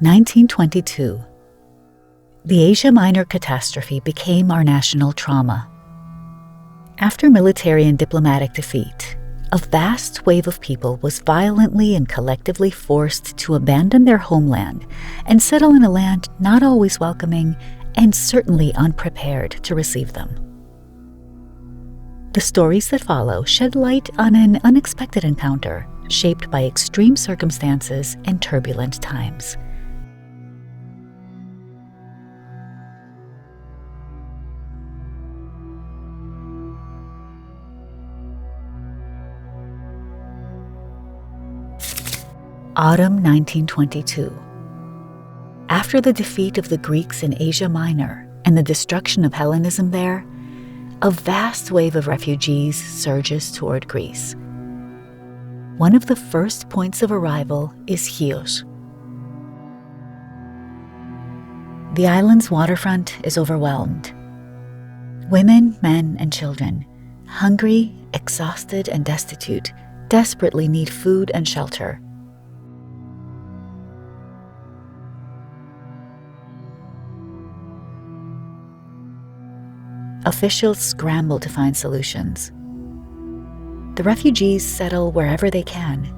1922. The Asia Minor Catastrophe became our national trauma. After military and diplomatic defeat, a vast wave of people was violently and collectively forced to abandon their homeland and settle in a land not always welcoming and certainly unprepared to receive them. The stories that follow shed light on an unexpected encounter shaped by extreme circumstances and turbulent times. Autumn 1922. After the defeat of the Greeks in Asia Minor and the destruction of Hellenism there, a vast wave of refugees surges toward Greece. One of the first points of arrival is Chios. The island's waterfront is overwhelmed. Women, men, and children, hungry, exhausted, and destitute, desperately need food and shelter. Officials scramble to find solutions. The refugees settle wherever they can,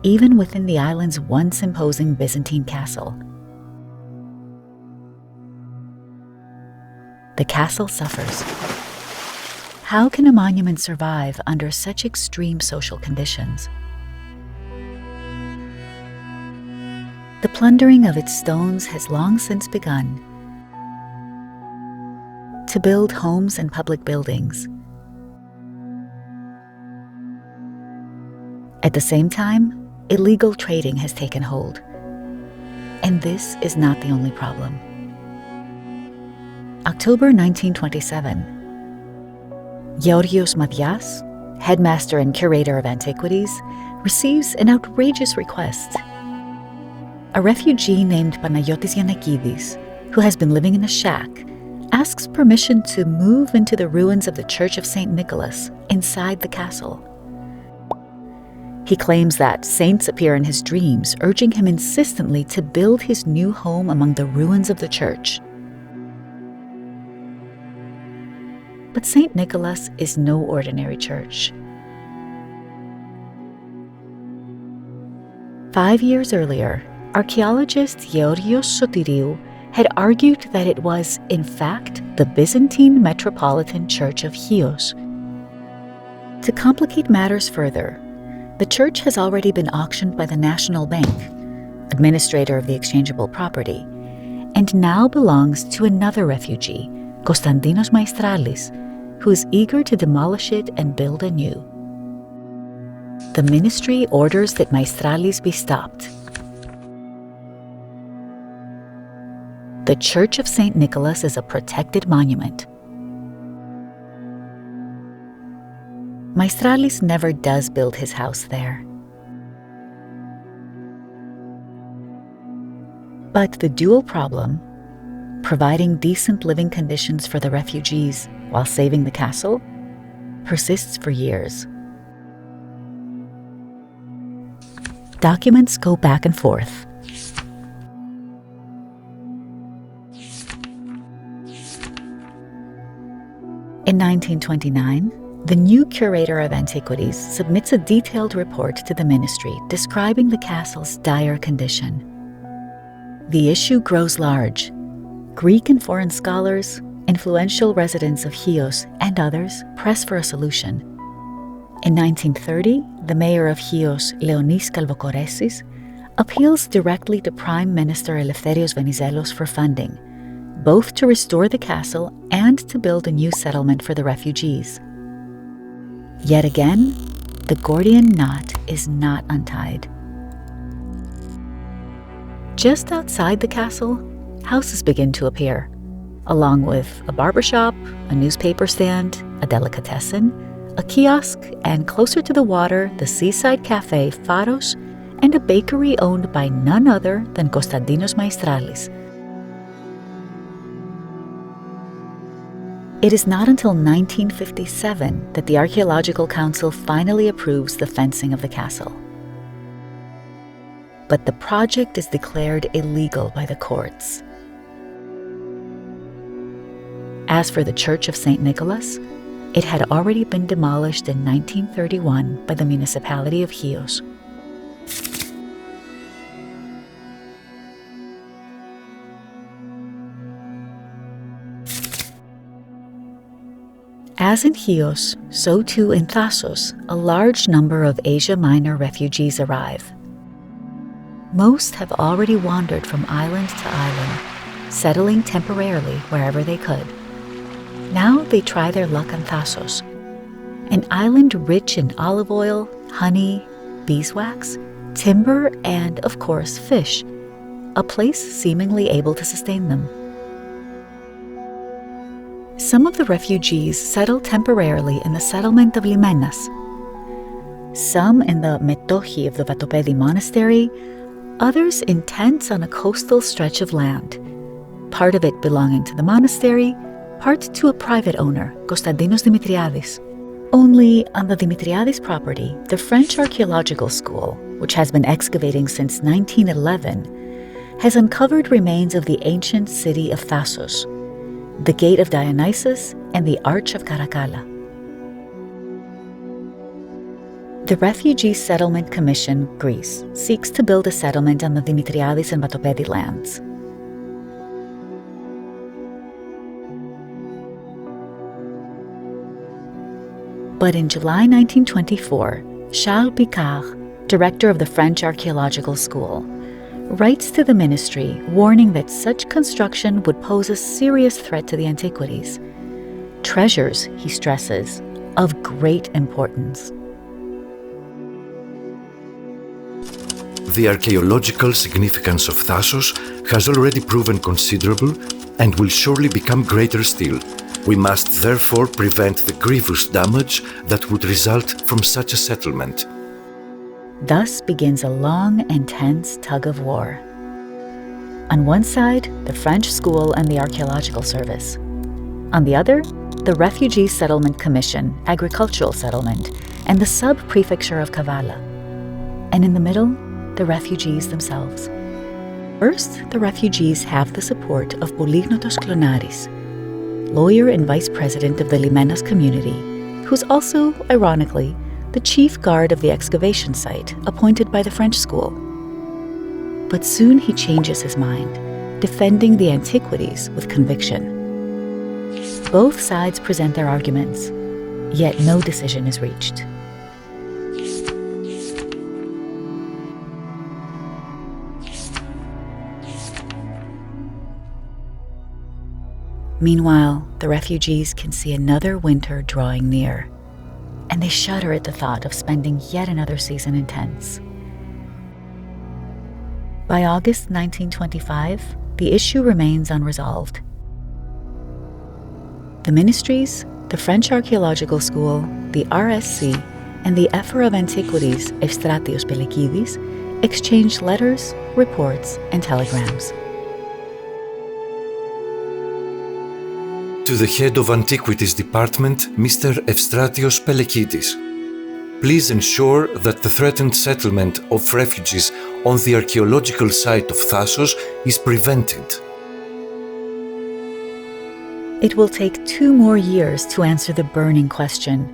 even within the island's once imposing Byzantine castle. The castle suffers. How can a monument survive under such extreme social conditions? The plundering of its stones has long since begun. To build homes and public buildings. At the same time, illegal trading has taken hold. And this is not the only problem. October 1927. Georgios Madias, headmaster and curator of Antiquities, receives an outrageous request. A refugee named Panagiotis Giannakidis, who has been living in a shack, asks permission to move into the ruins of the Church of St. Nicholas inside the castle. He claims that saints appear in his dreams, urging him insistently to build his new home among the ruins of the church. But St. Nicholas is no ordinary church. 5 years earlier, archaeologist Georgios Sotiriou had argued that it was, in fact, the Byzantine Metropolitan Church of Chios. To complicate matters further, the church has already been auctioned by the National Bank, administrator of the exchangeable property, and now belongs to another refugee, Konstantinos Maestralis, who is eager to demolish it and build anew. The ministry orders that Maestralis be stopped. The Church of St. Nicholas is a protected monument. Maestralis never does build his house there. But the dual problem, providing decent living conditions for the refugees while saving the castle, persists for years. Documents go back and forth. In 1929, the new curator of Antiquities submits a detailed report to the ministry describing the castle's dire condition. The issue grows large. Greek and foreign scholars, influential residents of Chios, and others press for a solution. In 1930, the mayor of Chios, Leonis Kalvokoressis, appeals directly to Prime Minister Eleftherios Venizelos for funding, both to restore the castle and to build a new settlement for the refugees. Yet again, the Gordian knot is not untied. Just outside the castle, houses begin to appear, along with a barbershop, a newspaper stand, a delicatessen, a kiosk, and closer to the water, the seaside cafe Thasos, and a bakery owned by none other than Konstantinos Maestralis. It is not until 1957 that the Archaeological Council finally approves the fencing of the castle. But but the project is declared illegal by the courts. As for the Church of St. Nicholas, it had already been demolished in 1931 by the municipality of Chios. As in Chios, so too in Thasos, a large number of Asia Minor refugees arrive. Most have already wandered from island to island, settling temporarily wherever they could. Now they try their luck on Thasos, an island rich in olive oil, honey, beeswax, timber, and, of course, fish, a place seemingly able to sustain them. Some of the refugees settle temporarily in the settlement of Limenas, some in the metochi of the Vatopedi monastery, others in tents on a coastal stretch of land, part of it belonging to the monastery, part to a private owner, Konstantinos Dimitriadis. Only on the Dimitriadis property, the French Archaeological School, which has been excavating since 1911, has uncovered remains of the ancient city of Thasos, the Gate of Dionysus, and the Arch of Caracalla. The Refugee Settlement Commission, Greece, seeks to build a settlement on the Dimitriadis and Vatopedi lands. But in July 1924, Charles Picard, director of the French Archaeological School, writes to the ministry warning that such construction would pose a serious threat to the antiquities. Treasures, he stresses, of great importance. The archaeological significance of Thasos has already proven considerable and will surely become greater still. We must therefore prevent the grievous damage that would result from such a settlement. Thus begins a long and tense tug of war. On one side, the French school and the Archaeological Service. On the other, the Refugee Settlement Commission, Agricultural Settlement, and the sub-prefecture of Kavala. And in the middle, the refugees themselves. First, the refugees have the support of Polygnotos Klonaris, lawyer and vice president of the Limenas community, who's also, ironically, the chief guard of the excavation site, appointed by the French school. But soon he changes his mind, defending the antiquities with conviction. Both sides present their arguments, yet no decision is reached. Meanwhile, the refugees can see another winter drawing near, and they shudder at the thought of spending yet another season in tents. By August 1925, the issue remains unresolved. The ministries, the French Archaeological School, the RSC, and the Ephor of Antiquities, Evstratios Pelekidis, exchange letters, reports, and telegrams. To the head of Antiquities Department, Mr. Evstratios Pelekidis. Please ensure that the threatened settlement of refugees on the archaeological site of Thasos is prevented. It will take 2 more years to answer the burning question: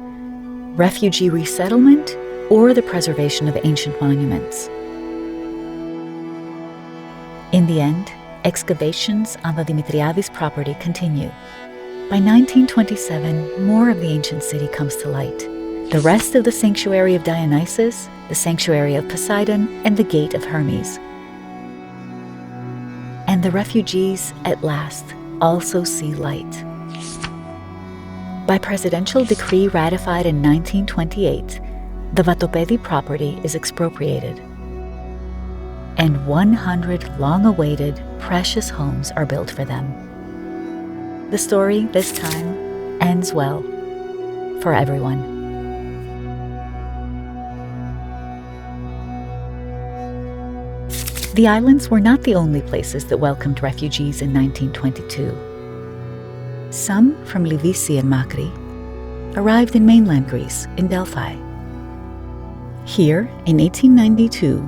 refugee resettlement or the preservation of ancient monuments. In the end, excavations on the Dimitriadis property continue. By 1927, more of the ancient city comes to light. The rest of the sanctuary of Dionysus, the sanctuary of Poseidon, and the gate of Hermes. And the refugees, at last, also see light. By presidential decree ratified in 1928, the Vatopedi property is expropriated, and 100 long-awaited, precious homes are built for them. The story, this time, ends well, for everyone. The islands were not the only places that welcomed refugees in 1922. Some from Livisi and Makri arrived in mainland Greece, in Delphi. Here, in 1892,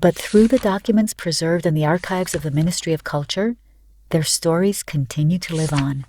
But through the documents preserved in the archives of the Ministry of Culture, their stories continue to live on.